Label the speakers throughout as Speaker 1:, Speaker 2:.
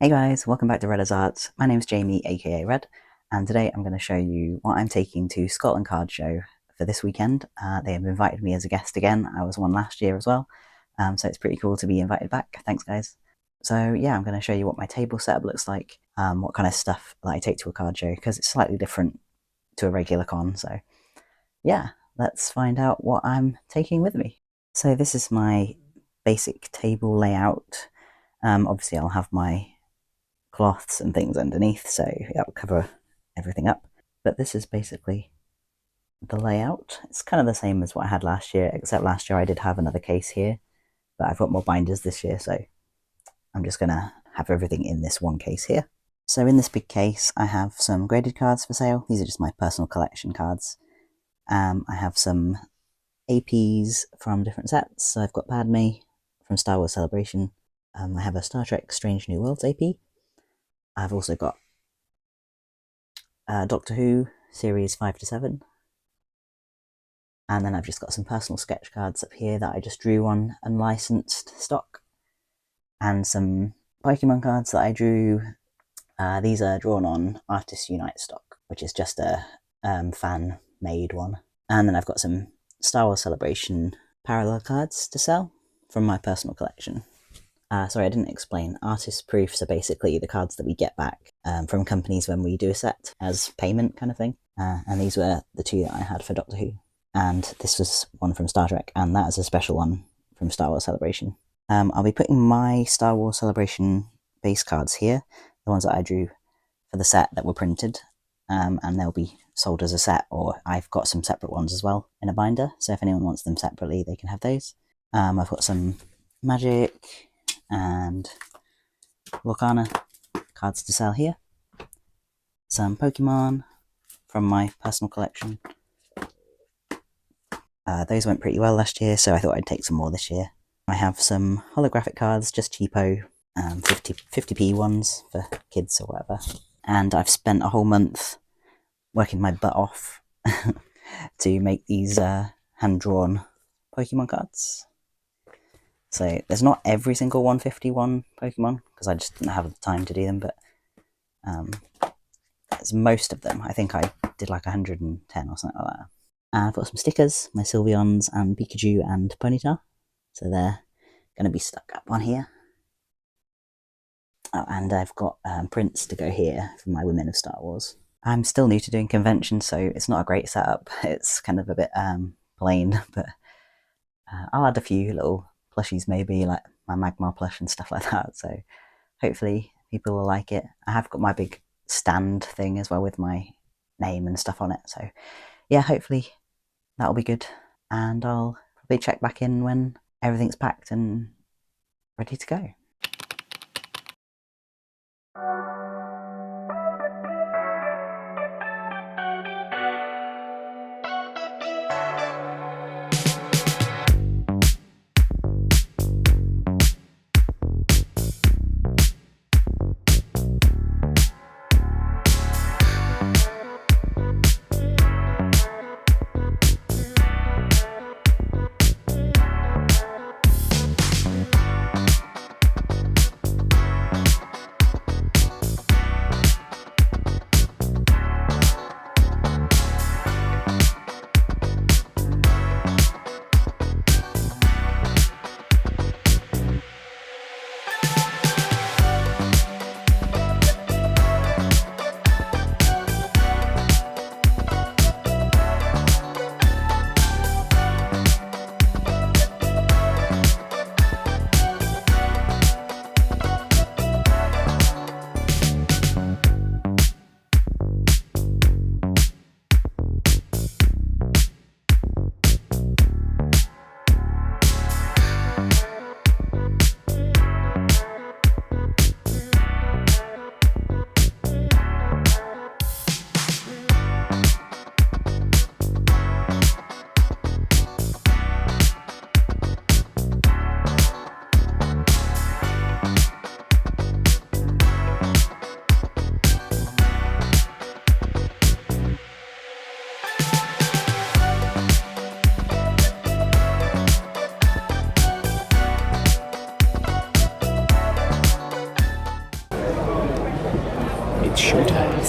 Speaker 1: Hey guys, welcome back to Red as Arts. My name's Jamie, aka Red, and today I'm going to show you what I'm taking to Scotland Card Show for this weekend. They have invited me as a guest again. I was one last year as well, so it's pretty cool to be invited back. Thanks, guys. So yeah, I'm going to show you what my table setup looks like, what kind of stuff that I take to a card show, because it's slightly different to a regular con. So yeah, let's find out what I'm taking with me. So this is my basic table layout. Obviously, I'll have my cloths and things underneath, so that'll cover everything up. But this is basically the layout. It's kind of the same as what I had last year, except last year I did have another case here, but I've got more binders this year, so I'm just gonna have everything in this one case here. So in this big case, I have some graded cards for sale. These are just my personal collection cards. I have some APs from different sets. So I've got Padme from Star Wars Celebration. I have a Star Trek Strange New Worlds AP. I've also got Doctor Who series 5 to 7. And then I've just got some personal sketch cards up here that I just drew on unlicensed stock. And some Pokemon cards that I drew. These are drawn on Artists Unite stock, which is just a fan-made one. And then I've got some Star Wars Celebration parallel cards to sell from my personal collection. Sorry, I didn't explain. Artist proofs are basically the cards that we get back from companies when we do a set as payment kind of thing. And these were the two that I had for Doctor Who. And this was one from Star Trek, and that is a special one from Star Wars Celebration. I'll be putting my Star Wars Celebration base cards here, the ones that I drew for the set that were printed, and they'll be sold as a set, or I've got some separate ones as well in a binder, so if anyone wants them separately, they can have those. I've got some Magic and Lorcana cards to sell here. Some Pokemon from my personal collection. Those went pretty well last year, so I thought I'd take some more this year. I have some holographic cards, just cheapo, 50p ones for kids or whatever. And I've spent a whole month working my butt off to make these hand-drawn Pokemon cards. So there's not every single 151 Pokemon, because I just didn't have the time to do them, but there's most of them. I think I did like 110 or something like that. And I've got some stickers, my Sylveons and Pikachu and Ponyta, so they're going to be stuck up on here. Oh, and I've got prints to go here for my Women of Star Wars. I'm still new to doing conventions, so it's not a great setup. It's kind of a bit plain, but I'll add a few little plushies maybe, like my Magmar plush and stuff like that, so hopefully people will like it. I have got my big stand thing as well with my name and stuff on it, so yeah, hopefully that'll be good. And I'll probably check back in when everything's packed and ready to go.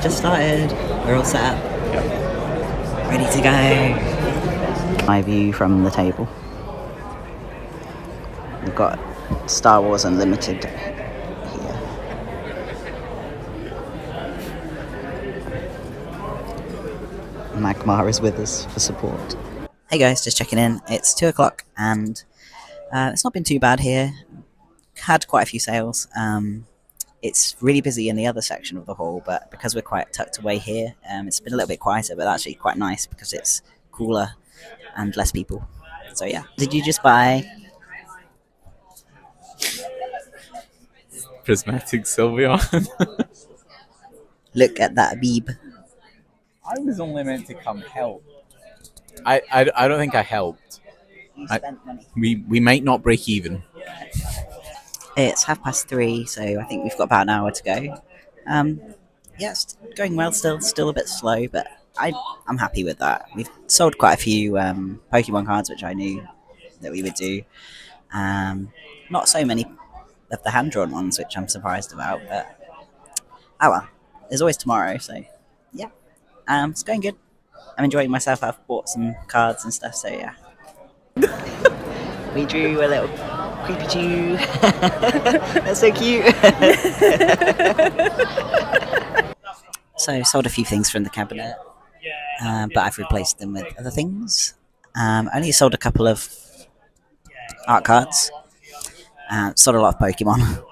Speaker 1: just started. We're all set up. Ready to go. My view from the table. We've got Star Wars Unlimited here. Magmar is with us for support. Hey guys, just checking in. It's 2 o'clock and it's not been too bad here. Had quite a few sales. It's really busy in the other section of the hall, but because we're quite tucked away here, it's been a little bit quieter, but actually quite nice because it's cooler and less people. So yeah. Did you just buy
Speaker 2: Prismatic Sylveon?
Speaker 1: Look at that beeb.
Speaker 2: I was only meant to come help. I don't think I helped.
Speaker 1: You spent money.
Speaker 2: We might not break even.
Speaker 1: It's 3:30, so I think we've got about an hour to go. Yeah, it's going well still a bit slow, but I'm happy with that. We've sold quite a few Pokemon cards, which I knew that we would do. Not so many of the hand-drawn ones, which I'm surprised about, but oh well. There's always tomorrow, so yeah. It's going good. I'm enjoying myself. I've bought some cards and stuff, so yeah. We drew a little creepy chew. That's so cute. So sold a few things from the cabinet, but I've replaced them with other things. Only sold a couple of art cards. Sold a lot of Pokemon.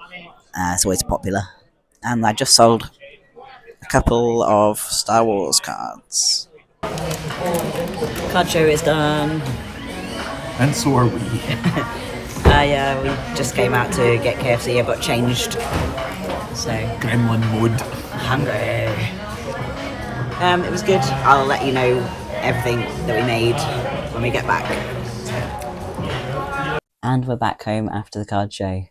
Speaker 1: It's always popular. And I just sold a couple of Star Wars cards. Card show is done.
Speaker 2: And so are we.
Speaker 1: Yeah, we just came out to get KFC. I got changed. So
Speaker 2: Gremlin mode.
Speaker 1: hungry. It was good. I'll let you know everything that we made when we get back. And we're back home after the card show.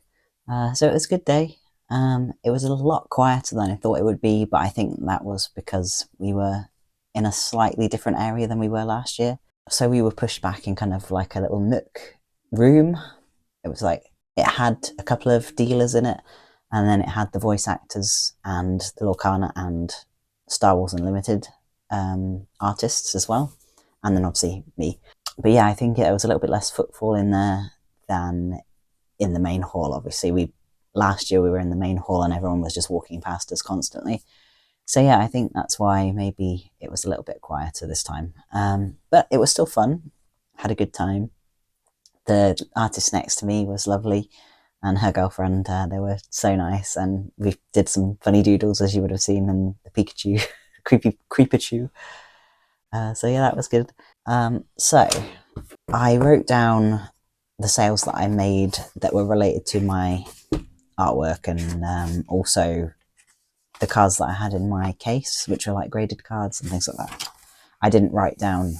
Speaker 1: So it was a good day. It was a lot quieter than I thought it would be, but I think that was because we were in a slightly different area than we were last year. So we were pushed back in kind of like a little nook room. It was like, it had a couple of dealers in it, and then it had the voice actors and the Lorcana and Star Wars Unlimited artists as well, and then obviously me. But yeah, I think it was a little bit less footfall in there than in the main hall. Obviously, last year we were in the main hall and everyone was just walking past us constantly. So yeah, I think that's why maybe it was a little bit quieter this time. But it was still fun. Had a good time. The artist next to me was lovely, and her girlfriend, they were so nice, and we did some funny doodles, as you would have seen, and the Pikachu, Creepachu. So yeah, that was good. So I wrote down the sales that I made that were related to my artwork, and also the cards that I had in my case, which are like graded cards and things like that. I didn't write down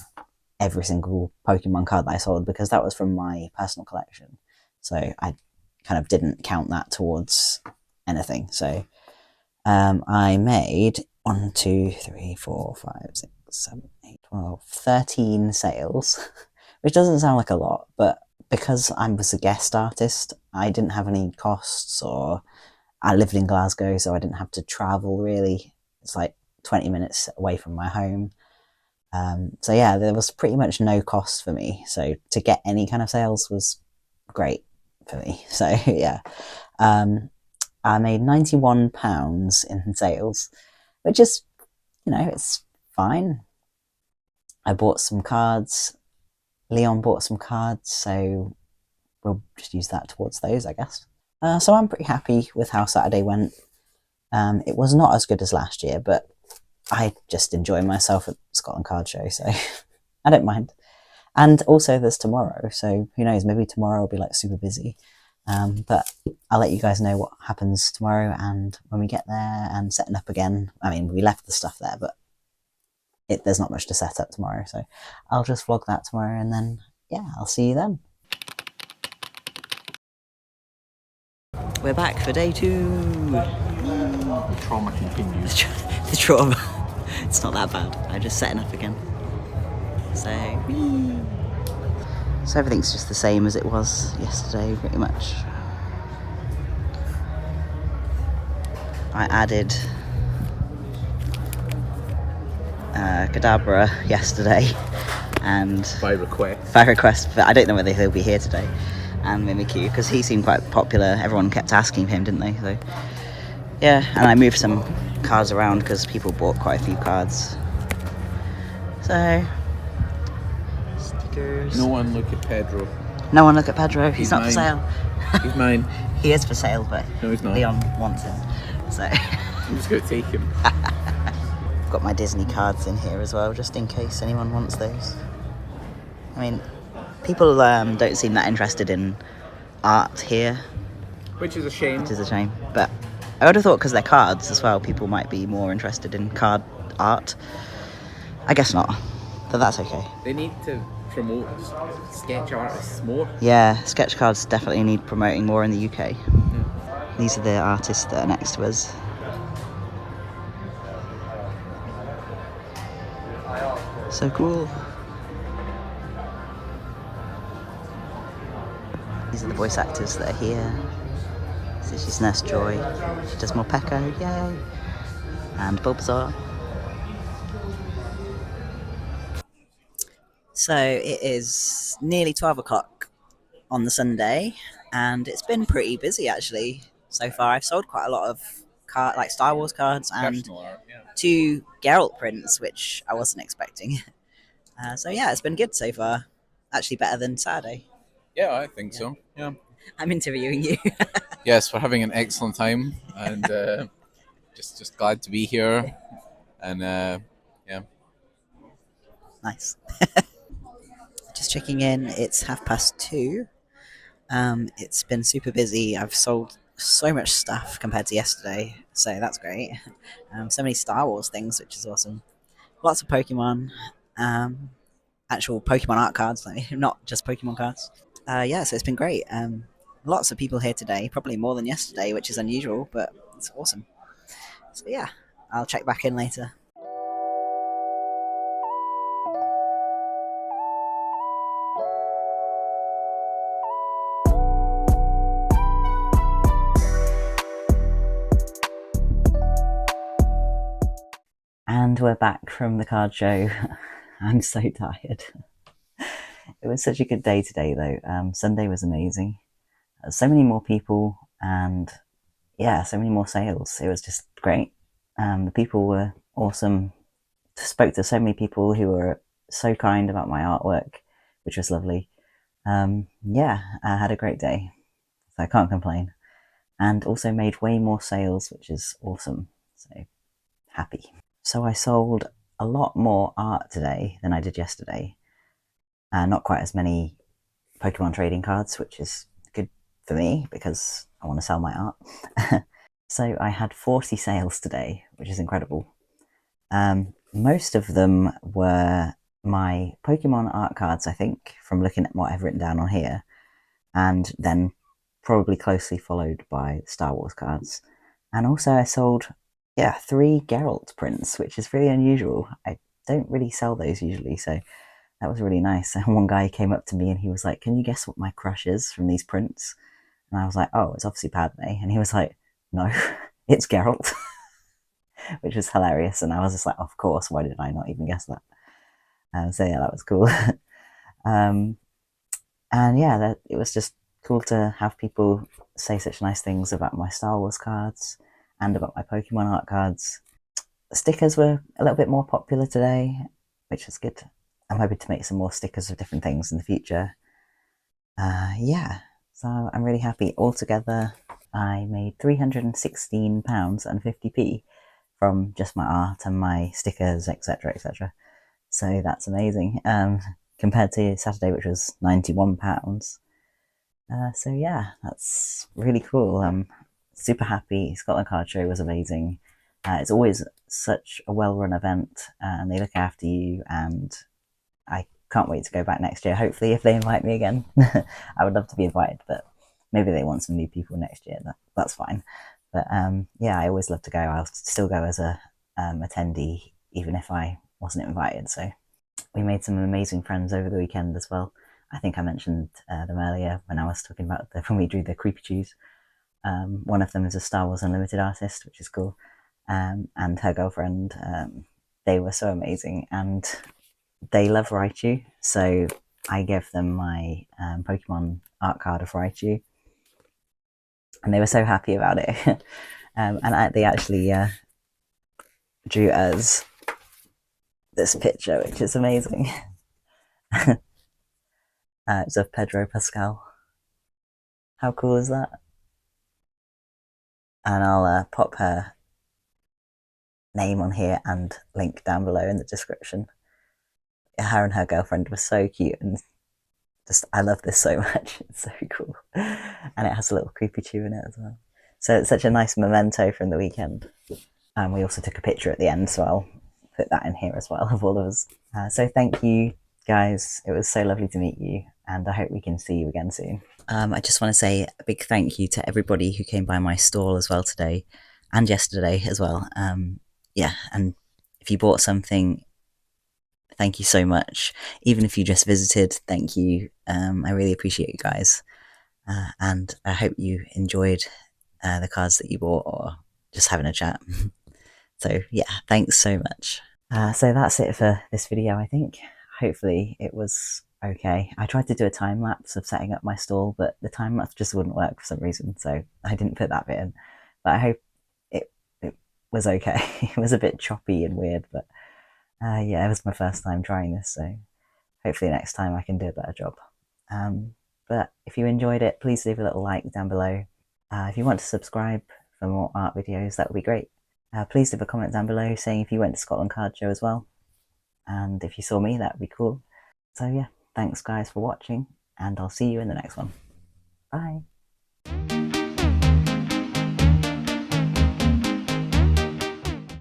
Speaker 1: every single Pokemon card that I sold because that was from my personal collection. So I kind of didn't count that towards anything. So I made 1, 2, 3, 4, 5, 6, 7, 8, 12, 13 sales, which doesn't sound like a lot, but because I was a guest artist, I didn't have any costs, or I lived in Glasgow, so I didn't have to travel really. It's like 20 minutes away from my home. So yeah, there was pretty much no cost for me. So to get any kind of sales was great for me. So yeah, I made £91 in sales, which is, it's fine. I bought some cards. Leon bought some cards, so we'll just use that towards those, I guess. So I'm pretty happy with how Saturday went. It was not as good as last year, but I just enjoy myself at Scotland Card Show, so I don't mind. And also there's tomorrow, so who knows, maybe tomorrow will be like super busy. But I'll let you guys know what happens tomorrow and when we get there and setting up again. I mean, we left the stuff there, but there's not much to set up tomorrow, so I'll just vlog that tomorrow, and then yeah, I'll see you then. We're back for day 2.
Speaker 2: The trauma continues.
Speaker 1: The trauma. It's not that bad. I'm just setting up again. So everything's just the same as it was yesterday, pretty much. I added Kadabra yesterday, and
Speaker 2: by request.
Speaker 1: by request, but I don't know whether he'll be here today, and Mimikyu, because he seemed quite popular. Everyone kept asking him, didn't they? So yeah, and I moved some cards around because people bought quite a few cards. So stickers.
Speaker 2: No one look at Pedro.
Speaker 1: No one look at Pedro. He's not
Speaker 2: mine.
Speaker 1: for sale.
Speaker 2: He's mine.
Speaker 1: He is for sale, but
Speaker 2: No, he's not.
Speaker 1: Leon wants him. So
Speaker 2: I'm just going to take him.
Speaker 1: I've got my Disney cards in here as well, just in case anyone wants those. I mean, people don't seem that interested in art here,
Speaker 2: Which is a shame.
Speaker 1: which is a shame. But I would have thought because they're cards as well, people might be more interested in card art. I guess not, but that's okay.
Speaker 2: They need to promote sketch artists more.
Speaker 1: Yeah, sketch cards definitely need promoting more in the UK. These are the artists that are next to us. So cool. These are the voice actors that are here. So she's Nurse Joy. She does more Pecco, yay! And Bulbasaur. So it is nearly 12 o'clock on the Sunday, and it's been pretty busy actually so far. I've sold quite a lot of like Star Wars cards and
Speaker 2: Art, yeah.
Speaker 1: 2 Geralt prints, which I wasn't expecting. So yeah, it's been good so far. Actually, better than Saturday.
Speaker 2: Yeah, I think so. Yeah.
Speaker 1: I'm interviewing you.
Speaker 2: Yes, we're having an excellent time, and just glad to be here, and yeah.
Speaker 1: Nice. Just checking in. It's 2:30. It's been super busy. I've sold so much stuff compared to yesterday, so that's great. So many Star Wars things, which is awesome. Lots of Pokemon, actual Pokemon art cards, like, not just Pokemon cards. Yeah, so it's been great. Lots of people here today, probably more than yesterday, which is unusual, but it's awesome. So yeah, I'll check back in later. And we're back from the card show. I'm so tired. It was such a good day today, though. Sunday was amazing. So many more people, and yeah, so many more sales. It was just great. The people were awesome. Spoke to so many people who were so kind about my artwork, which was lovely. Yeah, I had a great day, so I can't complain. And also made way more sales, which is awesome. So happy. So I sold a lot more art today than I did yesterday. Not quite as many Pokemon trading cards, which is good for me because I want to sell my art. So I had 40 sales today, which is incredible. Most of them were my Pokemon art cards, I think, from looking at what I've written down on here, and then probably closely followed by Star Wars cards. And also I sold, 3 Geralt prints, which is really unusual. I don't really sell those usually, so that was really nice. And one guy came up to me and he was like, "Can you guess what my crush is from these prints?" And I was like, "Oh, it's obviously Padme." And he was like, "No, it's Geralt," which was hilarious. And I was just like, "Of course, why did I not even guess that?" So yeah, that was cool. um, and yeah, it was just cool to have people say such nice things about my Star Wars cards and about my Pokemon art cards. Stickers were a little bit more popular today, which was good. I'm hoping to make some more stickers of different things in the future. Yeah, so I'm really happy. Altogether, I made £316 and 50p from just my art and my stickers, etc., etc. So that's amazing. Compared to Saturday, which was £91. So yeah, that's really cool. I'm super happy. Scotland Card Show was amazing. It's always such a well-run event, and they look after you. And I can't wait to go back next year. Hopefully, if they invite me again, I would love to be invited. But maybe they want some new people next year. That's fine. But yeah, I always love to go. I'll still go as a attendee, even if I wasn't invited. So we made some amazing friends over the weekend as well. I think I mentioned them earlier when I was talking about when we drew the creepy chews. One of them is a Star Wars Unlimited artist, which is cool, and her girlfriend. they were so amazing, and they love Raichu, so I gave them my Pokemon art card of Raichu, and they were so happy about it. They actually drew us this picture, which is amazing. It's of Pedro Pascal. How cool is that? And I'll pop her name on here and link down below in the description. Her and her girlfriend were so cute, and just I love this so much. It's so cool, and it has a little creepy chew in it as well. So it's such a nice memento from the weekend. And we also took a picture at the end, so I'll put that in here as well of all of us. So thank you guys. It was so lovely to meet you, and I hope we can see you again soon. I just want to say a big thank you to everybody who came by my stall as well today and yesterday as well. Yeah, and if you bought something, thank you so much. Even if you just visited, thank you. I really appreciate you guys. And I hope you enjoyed the cards that you bought or just having a chat. So, yeah, thanks so much. So that's it for this video, I think. Hopefully it was okay. I tried to do a time lapse of setting up my stall, but the time lapse just wouldn't work for some reason, so I didn't put that bit in. But I hope it was okay. It was a bit choppy and weird, but yeah, it was my first time trying this, so hopefully next time I can do a better job. But if you enjoyed it, please leave a little like down below. If you want to subscribe for more art videos, that would be great. Please leave a comment down below saying if you went to Scotland Card Show as well. And if you saw me, that would be cool. So yeah, thanks guys for watching, and I'll see you in the next one. Bye.